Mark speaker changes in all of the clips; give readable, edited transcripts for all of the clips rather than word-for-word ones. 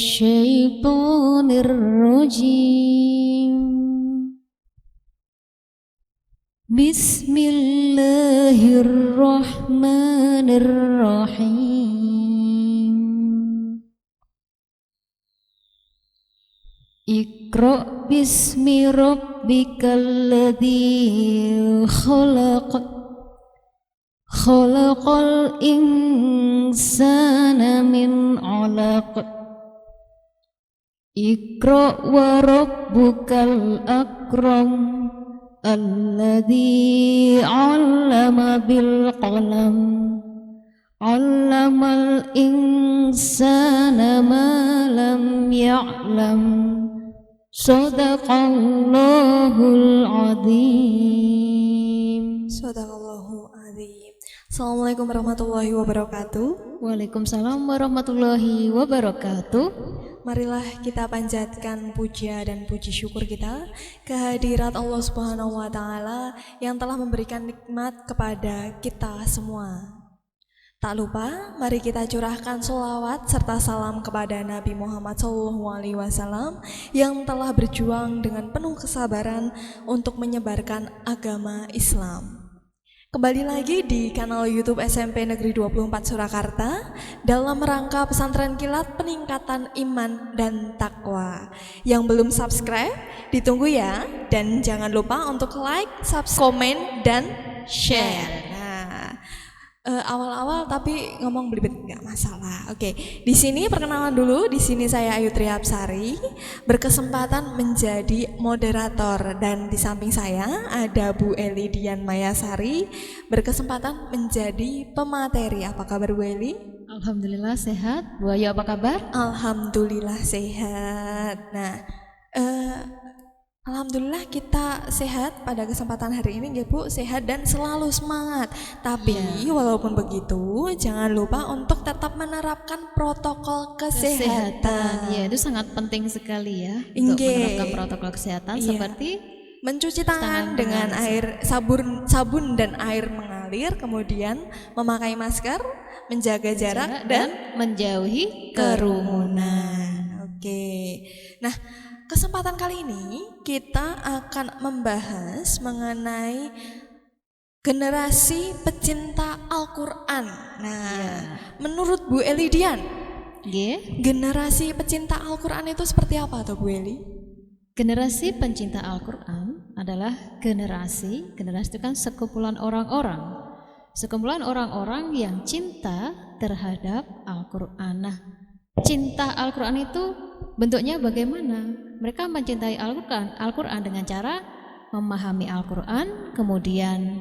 Speaker 1: الشيطان الرجيم بسم الله الرحمن الرحيم اقرأ باسم ربك الذي خلق خلق الإنسان من علق اقرأ وربك الأكرم الذي علم بالقلم علم الإنسان ما لم يعلم Sadaqallahul Azim.
Speaker 2: Sadaqallahul Azim. Assalamualaikum warahmatullahi wabarakatuh.
Speaker 1: Waalaikumsalam warahmatullahi wabarakatuh.
Speaker 2: Marilah kita panjatkan puja dan puji syukur kita kehadirat Allah Subhanahu wa taala yang telah memberikan nikmat kepada kita semua. Tak lupa, mari kita curahkan sholawat serta salam kepada Nabi Muhammad SAW yang telah berjuang dengan penuh kesabaran untuk menyebarkan agama Islam. Kembali lagi di kanal YouTube SMP Negeri 24 Surakarta dalam rangka pesantren kilat peningkatan iman dan takwa. Yang belum subscribe, ditunggu ya. Dan jangan lupa untuk like, subscribe, komen, dan share. Awal-awal tapi ngomong belibet nggak masalah. Oke, di sini perkenalan dulu. Di sini saya Ayu Triapsari berkesempatan menjadi moderator dan di samping saya ada Bu Eli Dian Mayasari berkesempatan menjadi pemateri. Apa kabar Bu Eli?
Speaker 1: Alhamdulillah sehat. Bu Ayu apa kabar?
Speaker 2: Alhamdulillah sehat. Nah, alhamdulillah kita sehat pada kesempatan hari ini ya Bu, sehat dan selalu semangat. Tapi walaupun begitu jangan lupa untuk tetap menerapkan protokol kesehatan.
Speaker 1: Ya, itu sangat penting sekali ya untuk menerapkan protokol kesehatan seperti
Speaker 2: mencuci tangan dengan air sabun dan air mengalir, kemudian memakai masker, menjaga jarak dan
Speaker 1: menjauhi
Speaker 2: kerumunan. Oke. Nah, kesempatan kali ini kita akan membahas mengenai generasi pecinta Al-Quran. Nah, menurut Bu Eli Dian, generasi pecinta Al-Quran itu seperti apa tuh Bu Eli?
Speaker 1: Generasi pencinta Al-Quran adalah generasi itu kan sekumpulan orang-orang yang cinta terhadap Al-Quran. Nah, cinta Al-Quran itu bentuknya bagaimana? Mereka mencintai Al-Quran dengan cara memahami Al-Quran, kemudian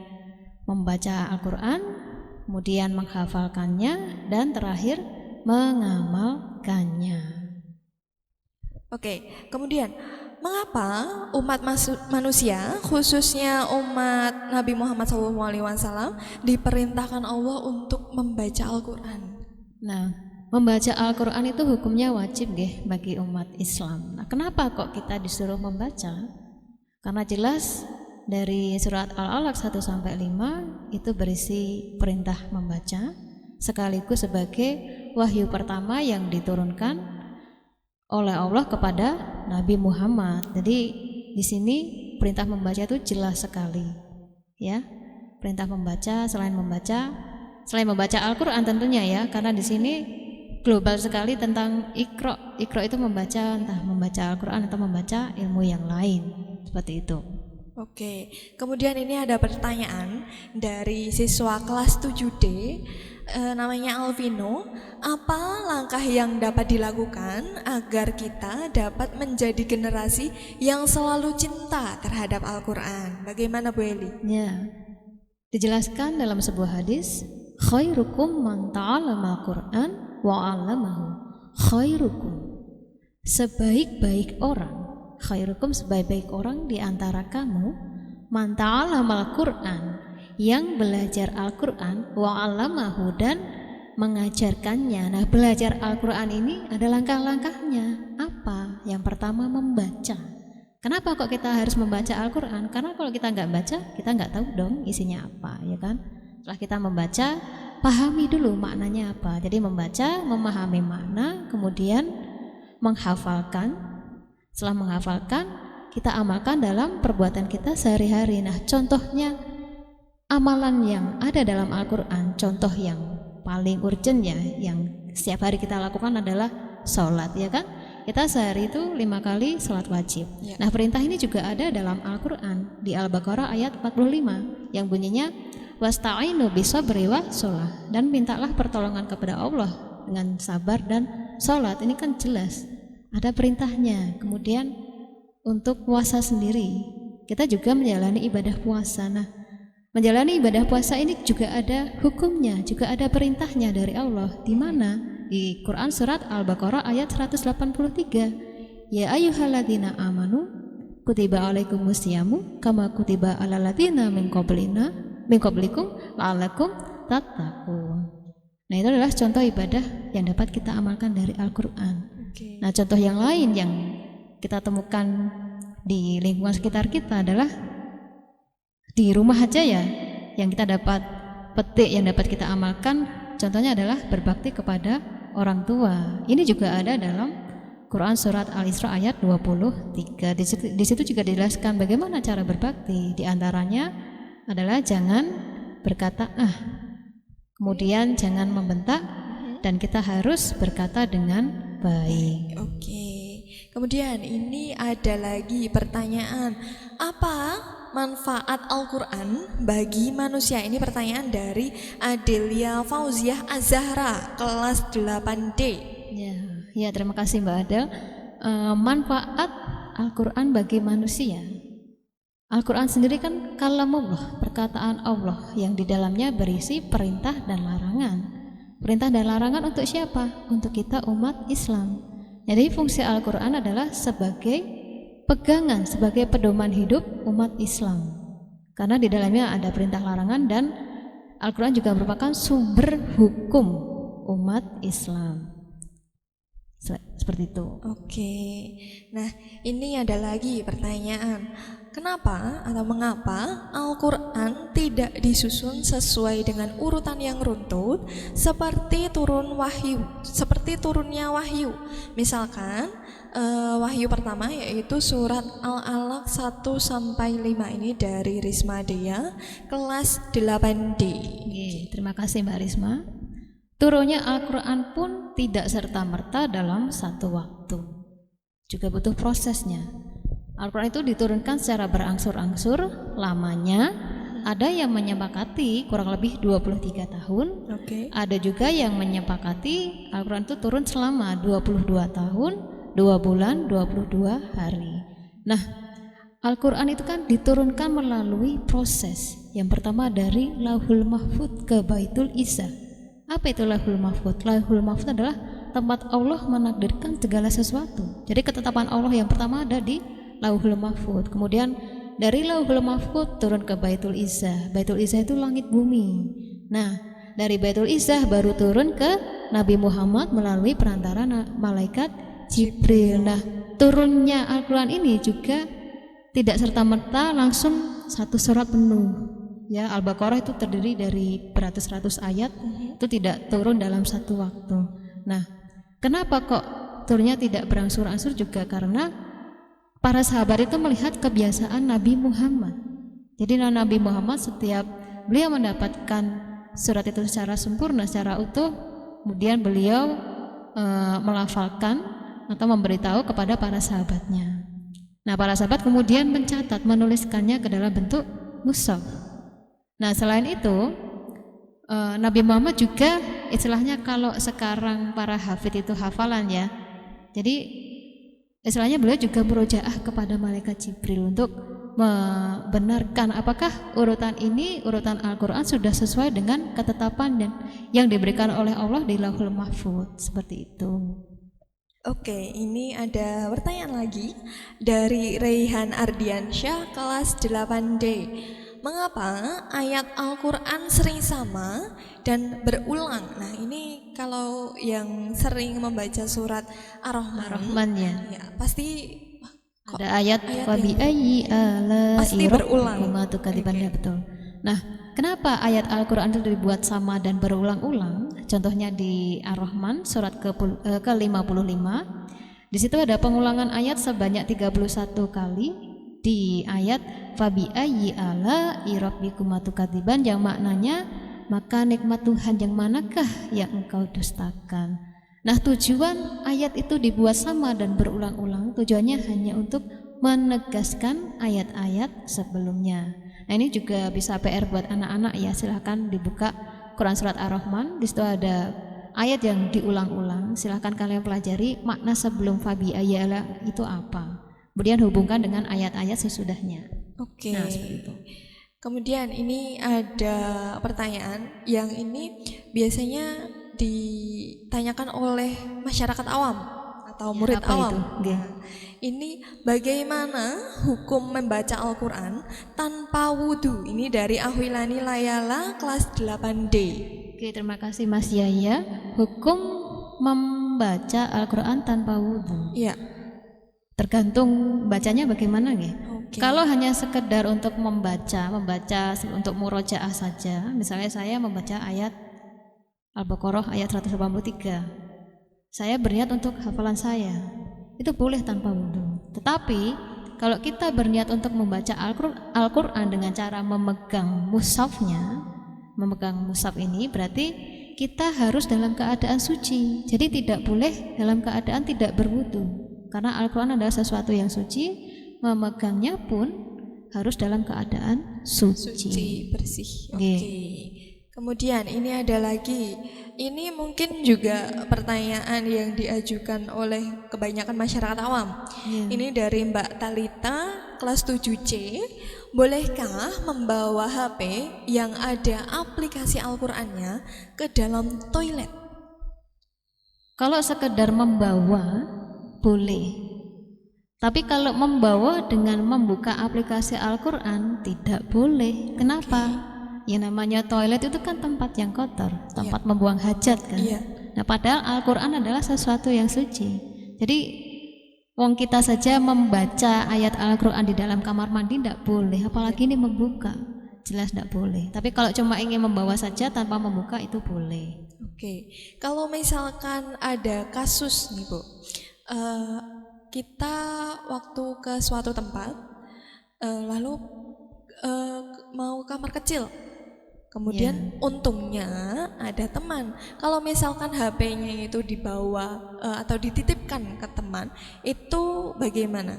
Speaker 1: membaca Al-Quran, kemudian menghafalkannya, dan terakhir mengamalkannya.
Speaker 2: Oke, kemudian mengapa umat manusia, khususnya umat Nabi Muhammad SAW, diperintahkan Allah untuk membaca Al-Quran?
Speaker 1: Nah, membaca Al-Quran itu hukumnya wajib bagi umat Islam. Nah, kenapa kok kita disuruh membaca? Karena jelas dari surat Al-Alaq 1-5 itu berisi perintah membaca sekaligus sebagai wahyu pertama yang diturunkan oleh Allah kepada Nabi Muhammad. Jadi di sini perintah membaca itu jelas sekali. Ya. Perintah membaca selain membaca Al-Quran tentunya ya, karena di sini global sekali tentang Iqra. Iqra itu membaca, entah membaca Al-Quran atau membaca ilmu yang lain, seperti itu.
Speaker 2: Oke, kemudian ini ada pertanyaan dari siswa kelas 7D, namanya Alvino. Apa langkah yang dapat dilakukan agar kita dapat menjadi generasi yang selalu cinta terhadap Al-Quran? Bagaimana Bu Eli?
Speaker 1: Ya, dijelaskan dalam sebuah hadis, khairukum man ta'allama Al-Quran wa'allamahu. Khairukum, sebaik-baik orang, khairukum sebaik-baik orang di antara kamu, man ta'allama Al-Quran, yang belajar Al-Quran, wa'allamahu, dan mengajarkannya. Nah, belajar Al-Quran ini ada langkah-langkahnya. Apa? Yang pertama, membaca. Kenapa kok kita harus membaca Al-Quran? Karena kalau kita nggak baca, kita nggak tahu dong isinya apa, ya kan? Setelah kita membaca, pahami dulu maknanya apa. Jadi membaca, memahami makna, kemudian menghafalkan. Setelah menghafalkan, kita amalkan dalam perbuatan kita sehari-hari. Nah, contohnya amalan yang ada dalam Al-Quran, contoh yang paling urgent ya, yang setiap hari kita lakukan adalah sholat, ya kan? Kita sehari itu 5 kali sholat wajib. Nah, perintah ini juga ada dalam Al-Quran di Al-Baqarah ayat 45 yang bunyinya wasta'inu bisabri wa sholah, dan mintalah pertolongan kepada Allah dengan sabar dan sholat. Ini kan jelas ada perintahnya. Kemudian untuk puasa sendiri, kita juga menjalani ibadah puasa. Nah, menjalani ibadah puasa ini juga ada hukumnya, juga ada perintahnya dari Allah, di mana di Quran surat Al-Baqarah ayat 183, ya ayyuhalladzina amanu kutiba alaikumusyamu kama kutiba alal ladzina min qablikum la'allakum tattaqun. Nah, itu adalah contoh ibadah yang dapat kita amalkan dari Al-Quran. Nah, contoh yang lain yang kita temukan di lingkungan sekitar kita adalah di rumah aja ya, yang kita dapat petik, yang dapat kita amalkan. Contohnya adalah berbakti kepada orang tua. Ini juga ada dalam Quran surat Al-Isra ayat 23. Di situ juga dijelaskan bagaimana cara berbakti. Di antaranya adalah jangan berkata kemudian jangan membentak, dan kita harus berkata dengan baik.
Speaker 2: Oke. Kemudian ini ada lagi pertanyaan, apa manfaat Al-Quran bagi manusia? Ini pertanyaan dari Adelia Fauziah Az-Zahra, kelas 8D.
Speaker 1: Ya, terima kasih Mbak Adel. Manfaat Al-Quran bagi manusia. Al-Quran sendiri kan kalamullah, perkataan Allah yang di dalamnya berisi perintah dan larangan. Perintah dan larangan untuk siapa? Untuk kita umat Islam. Jadi fungsi Al-Quran adalah sebagai pegangan, sebagai pedoman hidup umat Islam. Karena di dalamnya ada perintah larangan, dan Al-Quran juga merupakan sumber hukum umat Islam. Seperti itu.
Speaker 2: Oke. Nah, ini ada lagi pertanyaan. Kenapa atau mengapa Al-Quran tidak disusun sesuai dengan urutan yang runtut seperti turunnya wahyu? Misalkan wahyu pertama yaitu surat Al-Alaq 1-5 ini dari Risma Dea, kelas 8D.
Speaker 1: Terima kasih Mbak Risma. Turunnya Al-Quran pun tidak serta-merta dalam satu waktu, juga butuh prosesnya. Al-Quran itu diturunkan secara berangsur-angsur lamanya. Ada yang menyepakati kurang lebih 23 tahun. Ada juga yang menyepakati Al-Quran itu turun selama 22 tahun, 2 bulan, 22 hari. Nah, Al-Quran itu kan diturunkan melalui proses. Yang pertama dari Lauhul Mahfudz ke Baitul Izzah. Apa itu Lauhul Mahfudz? Lauhul Mahfudz adalah tempat Allah menakdirkan segala sesuatu. Jadi ketetapan Allah yang pertama ada di Lauhul Mahfudz. Kemudian dari Lauhul Mahfudz turun ke Baitul Izzah. Baitul Izzah itu langit bumi. Nah, dari Baitul Izzah baru turun ke Nabi Muhammad melalui perantara malaikat Jibril. Nah, turunnya Al-Quran ini juga tidak serta-merta langsung satu surat penuh. Ya, Al-Baqarah itu terdiri dari beratus-ratus ayat, itu tidak turun dalam satu waktu. Nah, kenapa kok turunnya tidak berangsur-angsur? Juga karena para sahabat itu melihat kebiasaan Nabi Muhammad. Jadi Nabi Muhammad setiap beliau mendapatkan surat itu secara sempurna, secara utuh, kemudian beliau melafalkan atau memberitahu kepada para sahabatnya. Nah, para sahabat kemudian mencatat, menuliskannya ke dalam bentuk mushaf. Nah, selain itu Nabi Muhammad juga istilahnya, kalau sekarang para hafid itu hafalan ya, jadi istilahnya beliau juga murojaah kepada malaikat Jibril untuk membenarkan apakah urutan ini, urutan Al-Quran sudah sesuai dengan ketetapan dan yang diberikan oleh Allah di Lauhul Mahfudz. Seperti itu.
Speaker 2: Oke, ini ada pertanyaan lagi dari Raihan Ardiansyah, kelas 8D. Mengapa ayat Al-Quran sering sama dan berulang? Nah, ini kalau yang sering membaca surat Ar-Rahman
Speaker 1: ya,
Speaker 2: pasti
Speaker 1: ada ayat wabi ayyi
Speaker 2: pasti berulang.
Speaker 1: Betul. Nah, kenapa ayat Al-Quran itu dibuat sama dan berulang-ulang? Contohnya di Ar-Rahman surat ke-55. Di situ ada pengulangan ayat sebanyak 31 kali di ayat fabi ayyi ala rabbikuma tukadziban, yang maknanya maka nikmat Tuhan yang manakah yang engkau dustakan. Nah, tujuan ayat itu dibuat sama dan berulang-ulang, tujuannya hanya untuk menegaskan ayat-ayat sebelumnya. Nah, ini juga bisa PR buat anak-anak ya, silahkan dibuka Quran Surat Ar-Rahman, di situ ada ayat yang diulang-ulang, silahkan kalian pelajari makna sebelum fabi ayala itu apa, kemudian hubungkan dengan ayat-ayat sesudahnya.
Speaker 2: Oke.
Speaker 1: Nah, seperti itu.
Speaker 2: Kemudian ini ada pertanyaan yang ini biasanya ditanyakan oleh masyarakat awam atau murid
Speaker 1: apa
Speaker 2: awam.
Speaker 1: itu?
Speaker 2: Nah, ini bagaimana hukum membaca Al-Quran tanpa wudhu? Ini dari Ahwilani Layala kelas 8D.
Speaker 1: Oke, terima kasih Mas Yaya. Hukum membaca Al-Quran tanpa wudhu.
Speaker 2: Iya.
Speaker 1: Tergantung bacanya bagaimana nih.
Speaker 2: Oke.
Speaker 1: Kalau hanya sekedar untuk membaca untuk murojaah saja, misalnya saya membaca ayat Al-Baqarah ayat 183, saya berniat untuk hafalan saya, itu boleh tanpa wudhu. Tetapi kalau kita berniat untuk membaca Al-Quran dengan cara memegang mushafnya, memegang mushaf ini berarti kita harus dalam keadaan suci. Jadi tidak boleh dalam keadaan tidak berwudhu, karena Al-Quran adalah sesuatu yang suci, memegangnya pun harus dalam keadaan suci,
Speaker 2: bersih. Oke. Kemudian ini ada lagi, ini mungkin juga pertanyaan yang diajukan oleh kebanyakan masyarakat awam. Ini dari Mbak Talita kelas 7C. Bolehkah membawa HP yang ada aplikasi Al-Qur'annya ke dalam toilet?
Speaker 1: Kalau sekedar membawa boleh, tapi kalau membawa dengan membuka aplikasi Al-Quran tidak boleh. Kenapa? Ya namanya toilet itu kan tempat yang kotor, tempat membuang hajat kan. Nah, padahal Al-Quran adalah sesuatu yang suci. Jadi wong kita saja membaca ayat Al-Quran di dalam kamar mandi tidak boleh, apalagi ini membuka, jelas tidak boleh. Tapi kalau cuma ingin membawa saja tanpa membuka itu boleh.
Speaker 2: Oke. Kalau misalkan ada kasus nih Bu, kita waktu ke suatu tempat, lalu mau kamar kecil, kemudian untungnya ada teman. Kalau misalkan HP-nya itu dibawa atau dititipkan ke teman, itu bagaimana?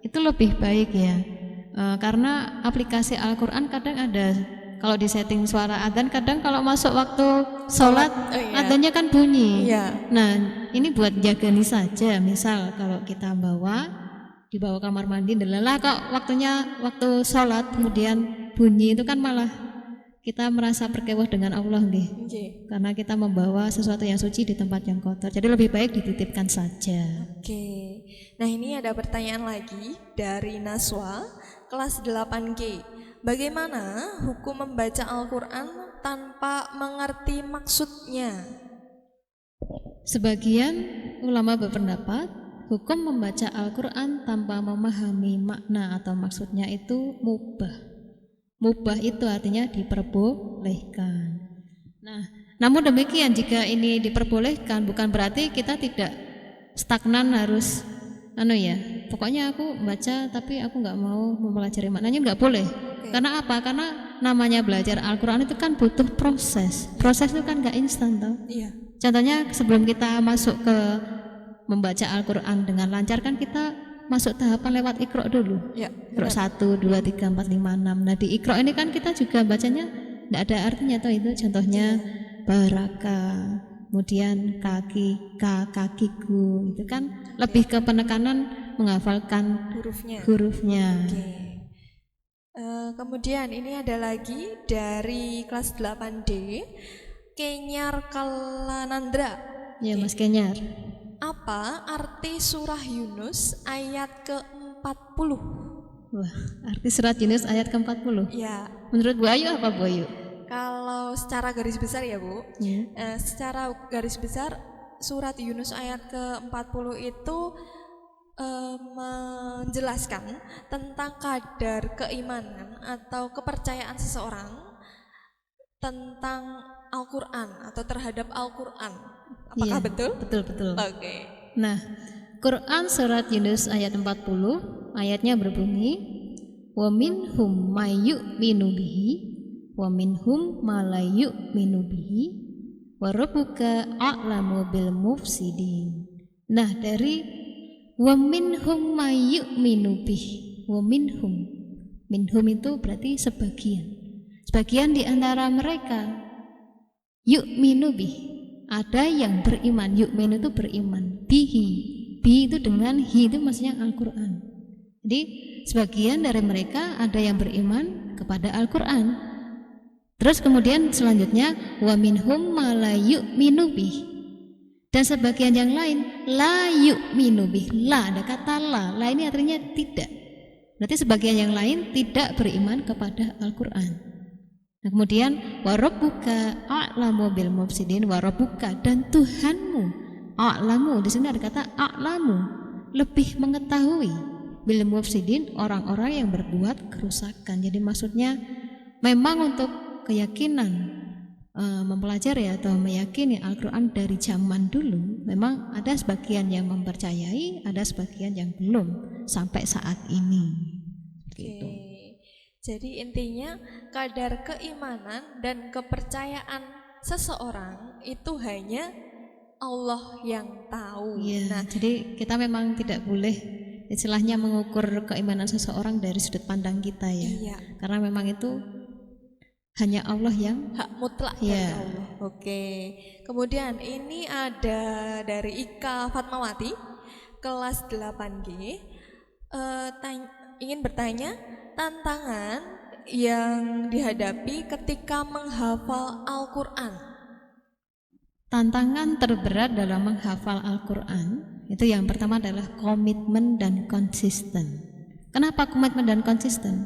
Speaker 2: Itu
Speaker 1: lebih baik ya, karena aplikasi Al-Quran kadang ada, kalau di setting suara adzan, kadang kalau masuk waktu sholat adzannya kan bunyi. Nah, ini buat jaga nih saja. Misal kalau kita dibawa kamar mandi, lelah kok waktu sholat kemudian bunyi, itu kan malah kita merasa berkewah dengan Allah karena kita membawa sesuatu yang suci di tempat yang kotor. Jadi lebih baik dititipkan saja.
Speaker 2: Oke. Nah, ini ada pertanyaan lagi dari Naswa kelas 8G. Bagaimana hukum membaca Al-Quran tanpa mengerti maksudnya?
Speaker 1: Sebagian ulama berpendapat hukum membaca Al-Quran tanpa memahami makna atau maksudnya itu mubah. Mubah itu artinya diperbolehkan. Nah, namun demikian jika ini diperbolehkan bukan berarti kita tidak stagnan harus pokoknya aku baca tapi aku nggak mau mempelajari maknanya, nggak boleh. Karena apa? Karena namanya belajar Al-Quran itu kan butuh proses. Proses itu kan nggak instan toh. Contohnya sebelum kita masuk ke membaca Al-Quran dengan lancar kan kita masuk tahapan lewat Iqra dulu. Iqra 1, 2, 3, 4, 5, 6. Nah, di Iqra ini kan kita juga bacanya tidak ada artinya toh itu. Contohnya baraka, kemudian kakiku, itu kan lebih ke penekanan menghafalkan hurufnya.
Speaker 2: Kemudian ini ada lagi dari kelas 8D, Kenyar Kalanandra.
Speaker 1: Ya, Mas Kenyar.
Speaker 2: Apa arti surah Yunus ayat ke-40?
Speaker 1: Wah, arti surat Yunus ayat ke-40?
Speaker 2: Ya.
Speaker 1: Menurut Bu Ayu apa Bu Ayu?
Speaker 2: Kalau secara garis besar ya Bu, secara garis besar surat Yunus ayat ke-40 itu menjelaskan tentang kadar keimanan atau kepercayaan seseorang tentang Al-Quran atau terhadap Al-Quran. Apakah betul?
Speaker 1: Betul.
Speaker 2: Oke.
Speaker 1: Nah, Quran surat Yunus ayat 40, ayatnya berbunyi, wa minhum may yu'minu bihi wa minhum ma la yu'minu bihi wa rabbuka a'lamu bil mufsidin. Nah, dari wa minhum may yu'minu bihi, wa minhum itu berarti sebagian di antara mereka yu'minu bihi, ada yang beriman. Yu'minu itu beriman, bihi, bi itu dengan hi itu maksudnya Al-Quran. Jadi sebagian dari mereka ada yang beriman kepada Al-Quran. Terus kemudian selanjutnya wa minhum ma la yu'minu bih, dan sebagian yang lain la yu'minu bih. La, ada kata la ini artinya tidak. Berarti sebagian yang lain tidak beriman kepada Al-Quran. Nah, kemudian wa rabbuka a'lamu bil mufsidin, wa rabbuka, dan Tuhanmu, a'lamu di sini ada kata a'lamu, lebih mengetahui, bil mufsidin, orang-orang yang berbuat kerusakan. Jadi maksudnya memang untuk keyakinan mempelajari atau meyakini Al-Quran dari zaman dulu, memang ada sebagian yang mempercayai, ada sebagian yang belum sampai saat ini. Gitu.
Speaker 2: Jadi intinya kadar keimanan dan kepercayaan seseorang itu hanya Allah yang tahu.
Speaker 1: Ya,
Speaker 2: Nah,
Speaker 1: jadi kita memang tidak boleh istilahnya mengukur keimanan seseorang dari sudut pandang kita ya.
Speaker 2: Iya.
Speaker 1: Karena memang itu hanya Allah yang
Speaker 2: hak mutlak dari Allah. Oke. Kemudian ini ada dari Ika Fatmawati, kelas 8G, ingin bertanya tantangan yang dihadapi ketika menghafal Al-Quran.
Speaker 1: Tantangan terberat dalam menghafal Al-Quran itu yang pertama adalah komitmen dan konsisten. Kenapa komitmen dan konsisten?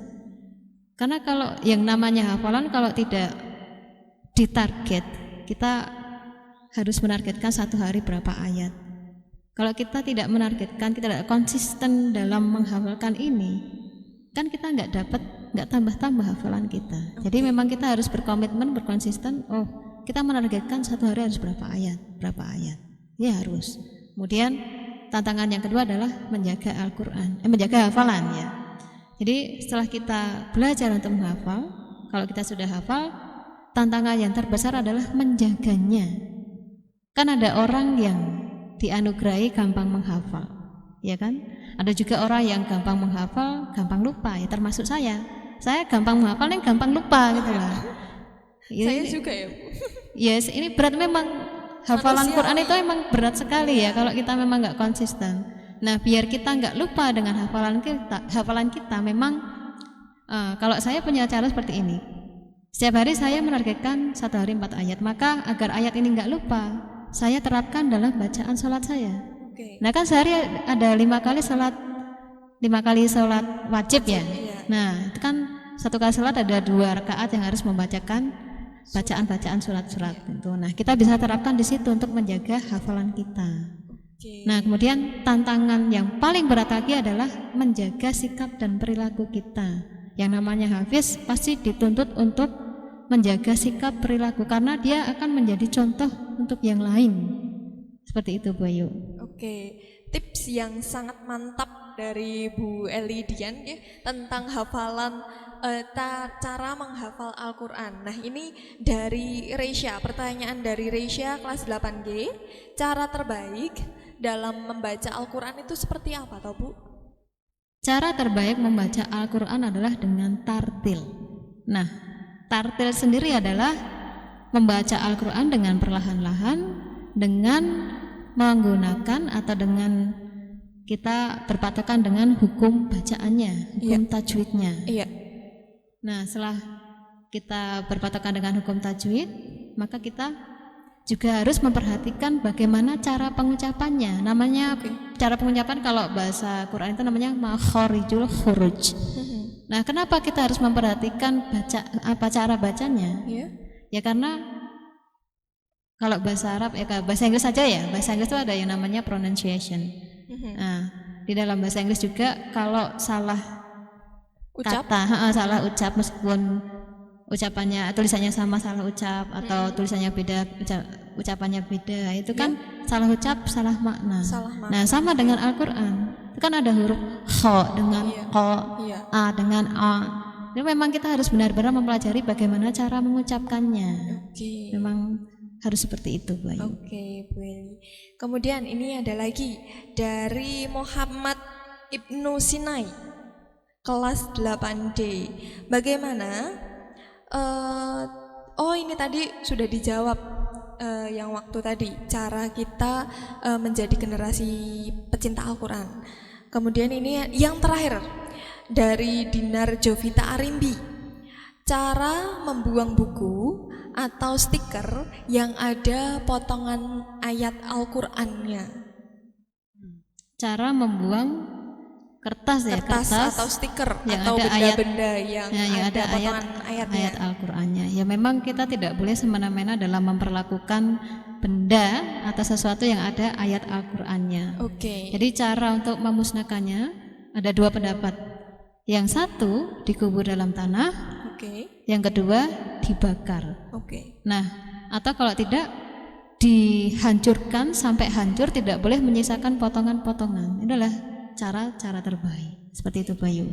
Speaker 1: Karena kalau yang namanya hafalan kalau tidak ditarget, kita harus menargetkan satu hari berapa ayat. Kalau kita tidak menargetkan, kita tidak konsisten dalam menghafalkan ini, kan kita nggak tambah-tambah hafalan kita. Jadi memang kita harus berkomitmen, berkonsisten. Oh, kita menargetkan satu hari harus berapa ayat, ya harus. Kemudian tantangan yang kedua adalah menjaga Al-Quran, menjaga hafalan ya. Jadi setelah kita belajar untuk menghafal, kalau kita sudah hafal, tantangan yang terbesar adalah menjaganya. Kan ada orang yang dianugerahi gampang menghafal, ya kan? Ada juga orang yang gampang menghafal, gampang lupa, ya termasuk saya. Saya gampang menghafal dan gampang lupa gitu lah.
Speaker 2: Saya juga ya, Bu.
Speaker 1: Yes, ini berat memang. Hafalan Quran itu memang berat sekali ya kalau kita memang nggak konsisten. Nah, biar kita nggak lupa dengan hafalan kita memang kalau saya punya cara seperti ini. Setiap hari saya menargetkan satu hari 4 ayat. Maka agar ayat ini nggak lupa, saya terapkan dalam bacaan sholat saya. Nah, kan sehari ada 5 kali sholat wajib ya. Nah, itu kan satu kali sholat ada 2 rakaat yang harus membacakan bacaan-bacaan surat-surat itu. Nah, kita bisa terapkan di situ untuk menjaga hafalan kita. Nah, kemudian tantangan yang paling berat lagi adalah menjaga sikap dan perilaku kita. Yang namanya hafiz pasti dituntut untuk menjaga sikap perilaku karena dia akan menjadi contoh untuk yang lain. Seperti itu, Bu Ayu.
Speaker 2: Oke, tips yang sangat mantap dari Bu Eli Dian ya, tentang hafalan, cara menghafal Al-Quran. Nah, ini dari Reisha, pertanyaan dari Reisha kelas 8G, cara terbaik dalam membaca Al-Quran itu seperti apa toh, Bu?
Speaker 1: Cara terbaik membaca Al-Quran adalah dengan tartil. Nah, tartil sendiri adalah membaca Al-Quran dengan perlahan-lahan, dengan menggunakan atau dengan kita berpatokan dengan hukum bacaannya, hukum tajwidnya.
Speaker 2: Iya.
Speaker 1: Nah, setelah kita berpatokan dengan hukum tajwid, maka kita juga harus memperhatikan bagaimana cara pengucapannya. Namanya cara pengucapan kalau bahasa Quran itu namanya makharijul khuruj. Nah, kenapa kita harus memperhatikan cara bacanya? Ya karena kalau bahasa Arab ya bahasa Inggris saja ya. Bahasa Inggris itu ada yang namanya pronunciation. Nah, di dalam bahasa Inggris juga kalau salah salah ucap meskipun ucapannya tulisannya sama salah ucap atau tulisannya beda ucapannya beda. Itu kan salah ucap, salah makna.
Speaker 2: Salah makna.
Speaker 1: Nah, sama dengan Al-Qur'an. Itu kan ada huruf kha dengan qa, a dengan a. Jadi memang kita harus benar-benar mempelajari bagaimana cara mengucapkannya.
Speaker 2: Oke.
Speaker 1: Memang harus seperti itu, Bu Ayu.
Speaker 2: Oke, Bu Eli. Kemudian ini ada lagi dari Muhammad Ibnu Sinai, kelas 8D. Bagaimana? Ini tadi sudah dijawab yang waktu tadi, cara kita menjadi generasi pecinta Al-Quran. Kemudian ini yang terakhir dari Dinar Jovita Arimbi, cara membuang buku atau stiker yang ada potongan ayat Al-Qur'annya.
Speaker 1: Cara membuang kertas
Speaker 2: atau stiker
Speaker 1: yang
Speaker 2: atau
Speaker 1: ada
Speaker 2: benda-benda yang ada potongan ayatnya.
Speaker 1: Ayat Al-Qur'annya. Ya memang kita tidak boleh semena-mena dalam memperlakukan benda atau sesuatu yang ada ayat Al-Qur'annya.
Speaker 2: Oke.
Speaker 1: Jadi cara untuk memusnahkannya ada dua pendapat. Yang satu dikubur dalam tanah.
Speaker 2: Oke.
Speaker 1: Yang kedua dibakar.
Speaker 2: Oke.
Speaker 1: Nah, atau kalau tidak dihancurkan sampai hancur, tidak boleh menyisakan potongan-potongan. Inilah cara terbaik. Seperti itu, Bayu.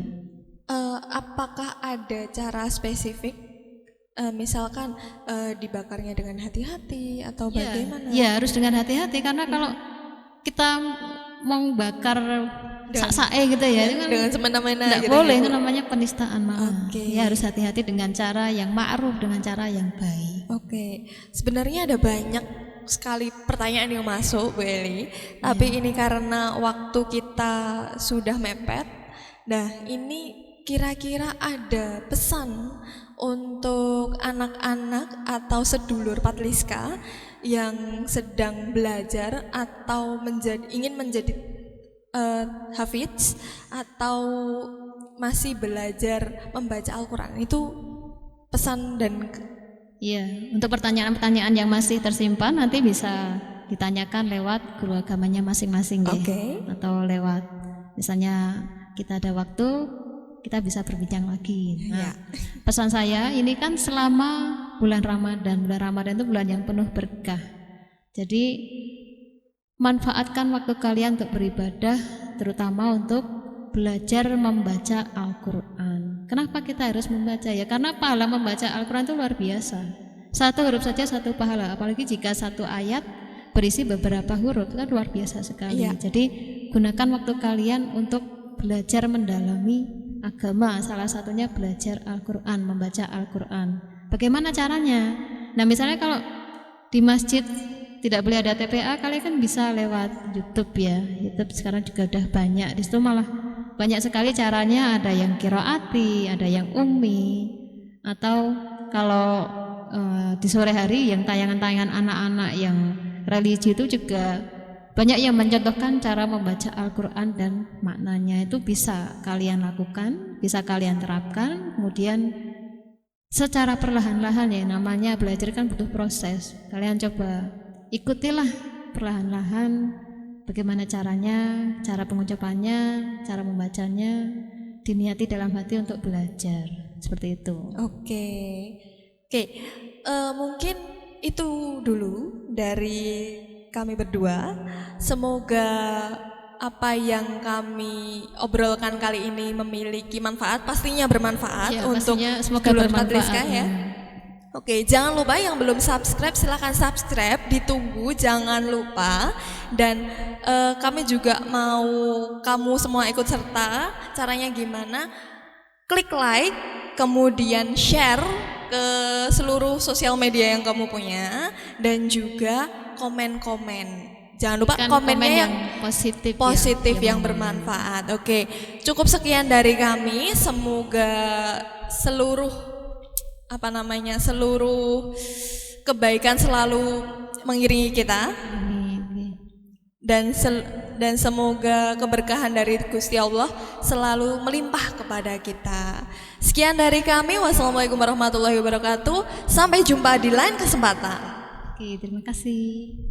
Speaker 2: Apakah ada cara spesifik? Misalkan dibakarnya dengan hati-hati atau bagaimana?
Speaker 1: Ya, harus dengan hati-hati karena kalau kita mau bakar sak-sae gitu ya,
Speaker 2: dengan semena-mena
Speaker 1: tidak
Speaker 2: gitu
Speaker 1: boleh,
Speaker 2: ya,
Speaker 1: itu namanya penistaan malah. Ya harus hati-hati dengan cara yang ma'ruf, dengan cara yang baik.
Speaker 2: Oke. Sebenarnya ada banyak sekali pertanyaan yang masuk, Bu Eli. Tapi ini karena waktu kita sudah mepet. Nah, ini kira-kira ada pesan untuk anak-anak atau sedulur Patliska yang sedang belajar atau ingin menjadi hafidz atau masih belajar membaca Al-Quran, itu pesan dan
Speaker 1: untuk pertanyaan-pertanyaan yang masih tersimpan nanti bisa ditanyakan lewat guru agamanya masing-masing atau lewat misalnya kita ada waktu kita bisa berbincang lagi. Nah, pesan saya ini kan selama bulan Ramadan itu bulan yang penuh berkah. Jadi manfaatkan waktu kalian untuk beribadah, terutama untuk belajar membaca Al-Quran. Kenapa kita harus membaca? Ya karena pahala membaca Al-Quran itu luar biasa. Satu huruf saja satu pahala, apalagi jika satu ayat berisi beberapa huruf, itu luar biasa sekali. Jadi gunakan waktu kalian untuk belajar mendalami agama, salah satunya belajar Al-Quran, membaca Al-Quran. Bagaimana caranya? Nah, misalnya kalau di masjid tidak boleh ada TPA, kalian kan bisa lewat YouTube ya. YouTube sekarang juga udah banyak. Di situ malah banyak sekali caranya, ada yang qiraati, ada yang ummi, atau kalau di sore hari yang tayangan-tayangan anak-anak yang religi itu juga banyak yang mencontohkan cara membaca Al-Quran dan maknanya. Itu bisa kalian lakukan, bisa kalian terapkan. Kemudian secara perlahan-lahan, ya namanya belajar kan butuh proses. Kalian coba ikutilah perlahan-lahan bagaimana caranya, cara pengucapannya, cara membacanya, diniati dalam hati untuk belajar. Seperti itu.
Speaker 2: Oke. Mungkin itu dulu dari kami berdua. Semoga apa yang kami obrolkan kali ini memiliki manfaat, pastinya bermanfaat untuk
Speaker 1: semoga bermanfaat
Speaker 2: ya. Oke, jangan lupa yang belum subscribe silahkan subscribe, ditunggu, jangan lupa. Dan kami juga mau kamu semua ikut serta. Caranya gimana? Klik like, kemudian share ke seluruh sosial media yang kamu punya, dan juga komen-komen. Jangan lupa komennya yang positif yang bermanfaat. Oke, cukup sekian dari kami. Semoga seluruh kebaikan selalu mengiringi kita. Dan semoga keberkahan dari Gusti Allah selalu melimpah kepada kita. Sekian dari kami. Wassalamualaikum warahmatullahi wabarakatuh. Sampai jumpa di lain kesempatan.
Speaker 1: Oke, terima kasih.